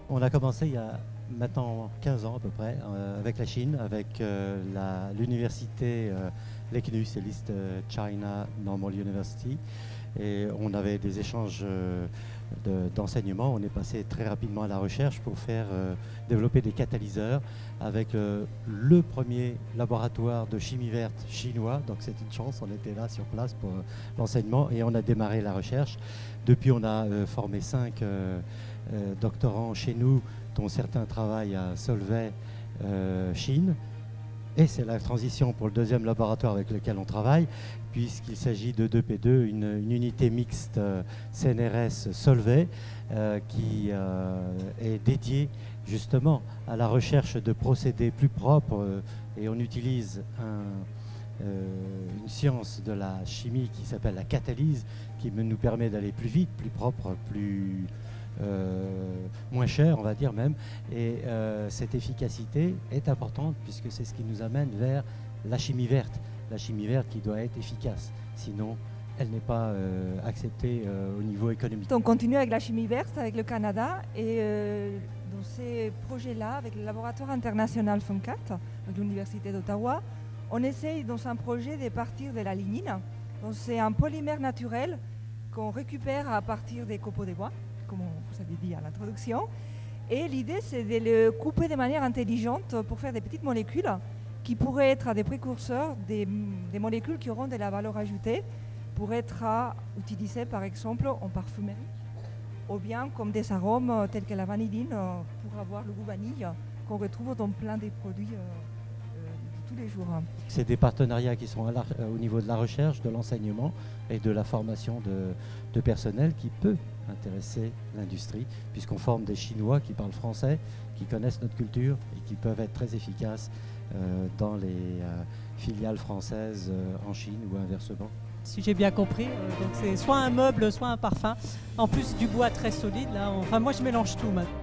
On a commencé il y a maintenant 15 ans à peu près avec la Chine, avec l'université l'ECNU, c'est l'East China Normal University. Et on avait des échanges d'enseignement. On est passé très rapidement à la recherche pour faire développer des catalyseurs avec le premier laboratoire de chimie verte chinois. Donc c'est une chance, on était là sur place pour l'enseignement et on a démarré la recherche. Depuis, on a formé 5 doctorants chez nous, dont certains travaillent à Solvay, Chine. Et c'est la transition pour le deuxième laboratoire avec lequel on travaille, puisqu'il s'agit de 2P2, une unité mixte CNRS Solvay qui est dédiée justement à la recherche de procédés plus propres et on utilise une science de la chimie qui s'appelle la catalyse, qui nous permet d'aller plus vite, plus propre, moins cher, on va dire même. Et cette efficacité est importante puisque c'est ce qui nous amène vers la chimie verte. La chimie verte qui doit être efficace, sinon elle n'est pas acceptée au niveau économique. On continue avec la chimie verte avec le Canada et dans ces projets-là, avec le laboratoire international FUNCAT, de l'Université d'Ottawa, on essaye dans un projet de partir de la lignine. Donc c'est un polymère naturel qu'on récupère à partir des copeaux de bois, comme vous avez dit à l'introduction. Et l'idée, c'est de le couper de manière intelligente pour faire des petites molécules qui pourraient être des précurseurs des molécules qui auront de la valeur ajoutée pour être utilisées par exemple en parfumerie ou bien comme des arômes tels que la vanilline pour avoir le goût vanille qu'on retrouve dans plein des produits de tous les jours. C'est des partenariats qui sont au niveau de la recherche, de l'enseignement et de la formation de personnel qui peut intéresser l'industrie, puisqu'on forme des Chinois qui parlent français, qui connaissent notre culture et qui peuvent être très efficaces dans les filiales françaises en Chine ou inversement. Si j'ai bien compris, donc c'est soit un meuble, soit un parfum. En plus du bois très solide, là, enfin moi je mélange tout maintenant.